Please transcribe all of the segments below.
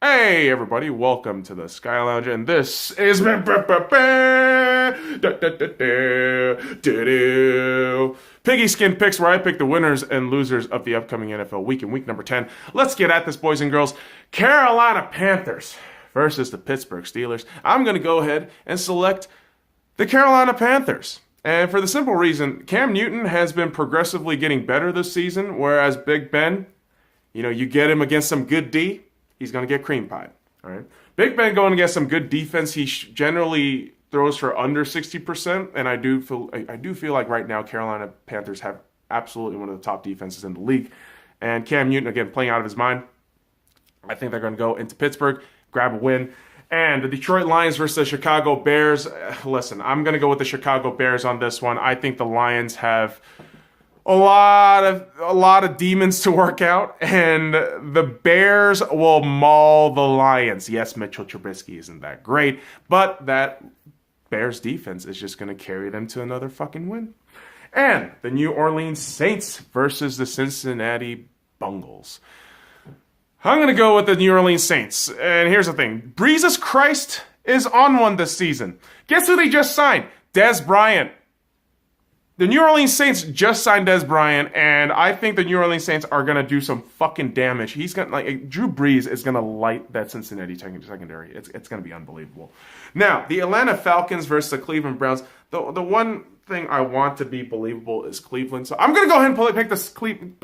Hey everybody, welcome to the SkyLounge, and this is Piggyskin Picks, where I pick the winners and losers of the upcoming NFL week in week number 10. Let's get at this, boys and girls. Carolina Panthers versus the Pittsburgh Steelers. I'm going to go ahead and select the Carolina Panthers. And for the simple reason, Cam Newton has been progressively getting better this season, whereas Big Ben, you get him against some good D, he's going to get cream pie. All right. Big Ben going against some good defense. He generally throws for under 60%, and I do feel like right now Carolina Panthers have absolutely one of the top defenses in the league. And Cam Newton, again, playing out of his mind. I think they're going to go into Pittsburgh, grab a win. And the Detroit Lions versus the Chicago Bears. Listen, I'm going to go with the Chicago Bears on this one. I think the Lions have a lot of demons to work out, and the Bears will maul the Lions. Yes, Mitchell Trubisky isn't that great, but that Bears defense is just going to carry them to another fucking win. And the New Orleans Saints versus the Cincinnati Bengals. I'm going to go with the New Orleans Saints. And here's the thing. Breezes Christ is on one this season. Guess who they just signed? Dez Bryant. The New Orleans Saints just signed Dez Bryant, and I think the New Orleans Saints are going to do some fucking damage. He's going to, Drew Brees is going to light that Cincinnati secondary. It's going to be unbelievable. Now, the Atlanta Falcons versus the Cleveland Browns. The one thing I want to be believable is Cleveland. So I'm going to go ahead and pick the Cleveland.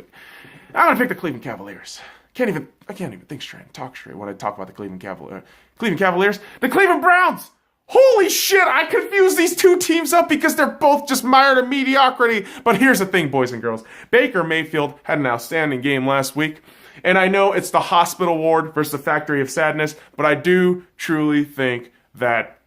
I'm going to pick the Cleveland Cavaliers. I can't even think straight and talk straight when I talk about the Cleveland Cavaliers. The Cleveland Browns. Holy shit, I confused these two teams up because they're both just mired in mediocrity. But here's the thing, boys and girls. Baker Mayfield had an outstanding game last week. And I know it's the hospital ward versus the factory of sadness, but I do truly think that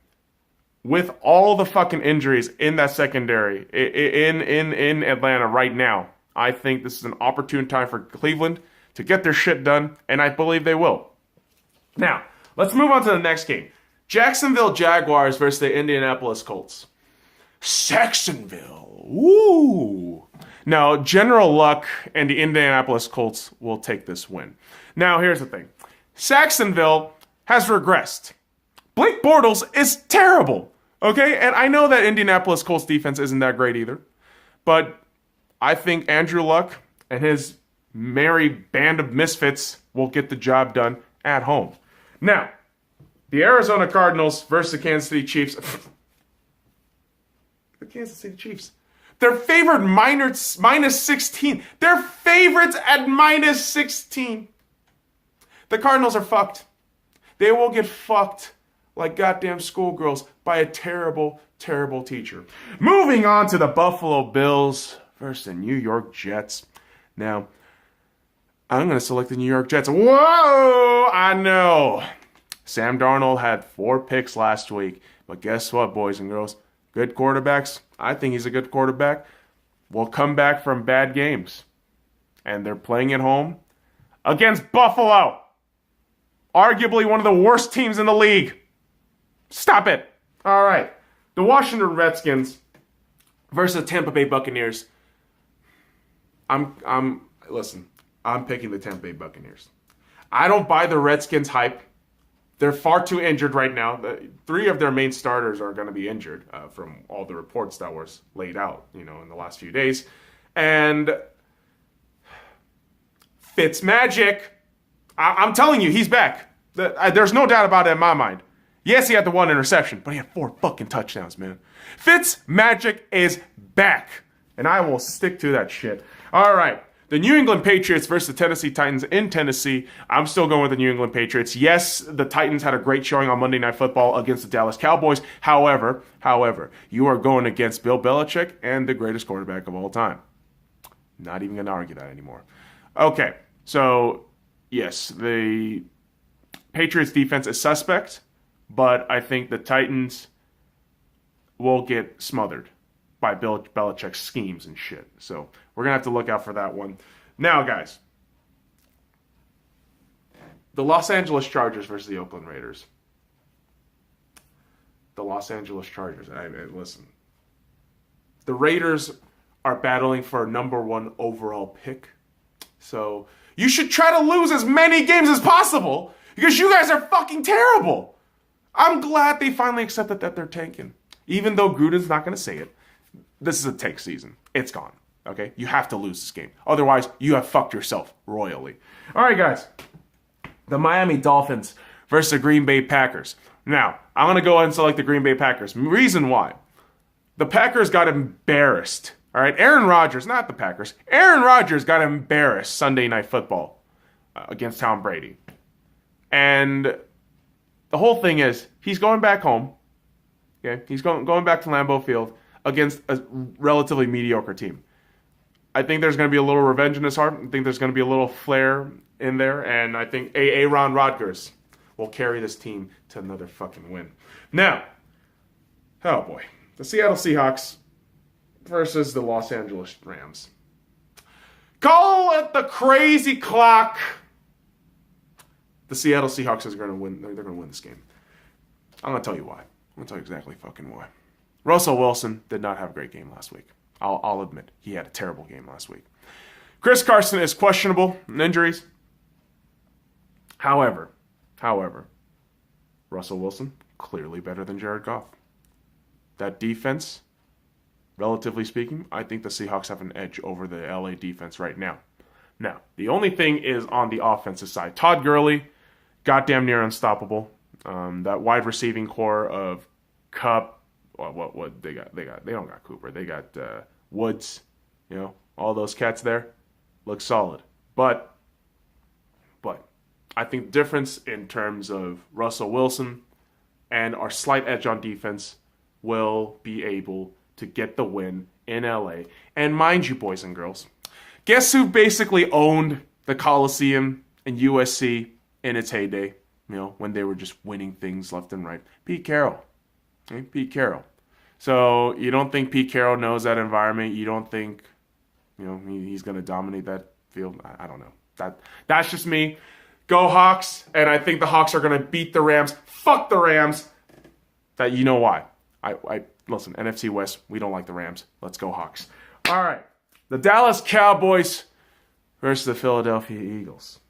with all the fucking injuries in that secondary in Atlanta right now, I think this is an opportune time for Cleveland to get their shit done, and I believe they will. Now, let's move on to the next game. Jacksonville Jaguars versus the Indianapolis Colts. Saxonville. Woo! Now, General Luck and the Indianapolis Colts will take this win. Now, here's the thing. Saxonville has regressed. Blake Bortles is terrible. Okay? And I know that Indianapolis Colts defense isn't that great either. But I think Andrew Luck and his merry band of misfits will get the job done at home. Now, the Arizona Cardinals versus the Kansas City Chiefs. The Kansas City Chiefs. They're favored minus 16. They're favorites at minus 16. The Cardinals are fucked. They will get fucked like goddamn schoolgirls by a terrible, terrible teacher. Moving on to the Buffalo Bills versus the New York Jets. Now, I'm going to select the New York Jets. Whoa! I know. Sam Darnold had 4 picks last week. But guess what, boys and girls? Good quarterbacks, I think he's a good quarterback, will come back from bad games. And they're playing at home against Buffalo. Arguably one of the worst teams in the league. Stop it. All right. The Washington Redskins versus the Tampa Bay Buccaneers. Listen, I'm picking the Tampa Bay Buccaneers. I don't buy the Redskins hype. They're far too injured right now. 3 of their main starters are going to be injured from all the reports that was laid out, in the last few days. And Fitzmagic, I'm telling you, he's back. There's no doubt about it in my mind. Yes, he had the 1 interception, but he had 4 fucking touchdowns, man. Fitzmagic is back. And I will stick to that shit. All right. The New England Patriots versus the Tennessee Titans in Tennessee. I'm still going with the New England Patriots. Yes, the Titans had a great showing on Monday Night Football against the Dallas Cowboys. However, you are going against Bill Belichick and the greatest quarterback of all time. Not even going to argue that anymore. Okay, so yes, the Patriots defense is suspect, but I think the Titans will get smothered by Bill Belichick's schemes and shit. So we're going to have to look out for that one. Now, guys, the Los Angeles Chargers versus the Oakland Raiders. The Los Angeles Chargers. Listen, the Raiders are battling for a number 1 overall pick. So you should try to lose as many games as possible. Because you guys are fucking terrible. I'm glad they finally accepted that they're tanking. Even though Gruden's not going to say it. This is a tank season. It's gone. Okay? You have to lose this game. Otherwise, you have fucked yourself royally. All right, guys. The Miami Dolphins versus the Green Bay Packers. Now, I'm going to go ahead and select the Green Bay Packers. Reason why. The Packers got embarrassed. All right? Aaron Rodgers, not the Packers. Aaron Rodgers got embarrassed Sunday Night Football against Tom Brady. And the whole thing is, he's going back home. Okay? He's going back to Lambeau Field against a relatively mediocre team. I think there's going to be a little revenge in his heart. I think there's going to be a little flair in there. And I think Aaron Rodgers will carry this team to another fucking win. Now, oh boy. The Seattle Seahawks versus the Los Angeles Rams. Call it the crazy clock. The Seattle Seahawks are going to win. They're going to win this game. I'm going to tell you why. I'm going to tell you exactly fucking why. Russell Wilson did not have a great game last week. I'll admit, he had a terrible game last week. Chris Carson is questionable in injuries. However, Russell Wilson, clearly better than Jared Goff. That defense, relatively speaking, I think the Seahawks have an edge over the LA defense right now. Now, the only thing is on the offensive side. Todd Gurley, goddamn near unstoppable. That wide receiving core of Kupp, what they got? They don't got Cooper. They got Woods. You know, all those cats there look solid. But I think the difference in terms of Russell Wilson and our slight edge on defense will be able to get the win in LA. And mind you, boys and girls, guess who basically owned the Coliseum and USC in its heyday? You know, when they were just winning things left and right. Pete Carroll. Okay, Pete Carroll. So you don't think Pete Carroll knows that environment? You don't think, you know, he's going to dominate that field? I don't know. That's just me. Go Hawks. And I think the Hawks are going to beat the Rams. Fuck the Rams. That you know why. I listen, NFC West, we don't like the Rams. Let's go Hawks. All right. The Dallas Cowboys versus the Philadelphia Eagles.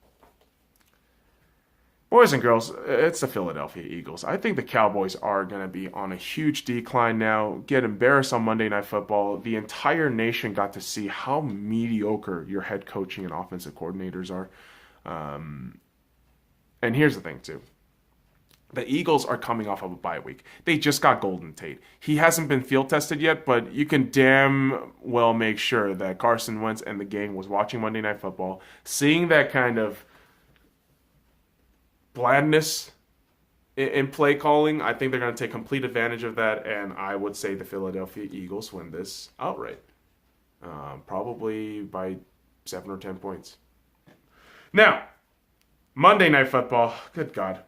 Boys and girls, it's the Philadelphia Eagles. I think the Cowboys are going to be on a huge decline now. Get embarrassed on Monday Night Football. The entire nation got to see how mediocre your head coaching and offensive coordinators are. And here's the thing, too. The Eagles are coming off of a bye week. They just got Golden Tate. He hasn't been field tested yet, but you can damn well make sure that Carson Wentz and the gang was watching Monday Night Football, seeing that kind of blandness in play calling. I think they're going to take complete advantage of that, and I would say the Philadelphia Eagles win this outright. Probably by 7 or 10 points. Now, Monday Night Football, good God.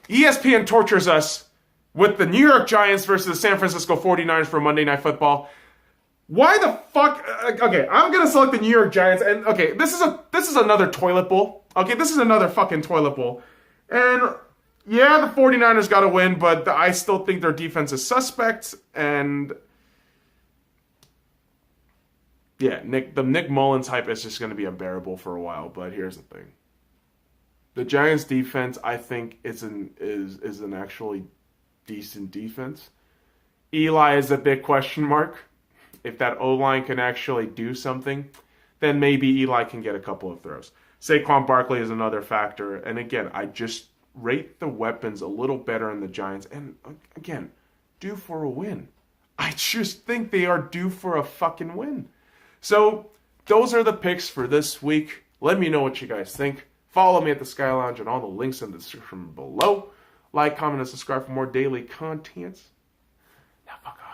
ESPN tortures us with the New York Giants versus the San Francisco 49ers for Monday Night Football. Why the fuck? Okay, I'm going to select the New York Giants, and okay, this is another toilet bowl. Okay, this is another fucking toilet bowl. And yeah, the 49ers got to win, but I still think their defense is suspect. And yeah, the Nick Mullins hype is just going to be unbearable for a while. But here's the thing: the Giants' defense, I think, is an actually decent defense. Eli is a big question mark. If that O-line can actually do something, then maybe Eli can get a couple of throws. Saquon Barkley is another factor. And again, I just rate the weapons a little better in the Giants. And again, due for a win. I just think they are due for a fucking win. So those are the picks for this week. Let me know what you guys think. Follow me at the SkyLounge and all the links in the description below. Like, comment, and subscribe for more daily content. Now fuck off.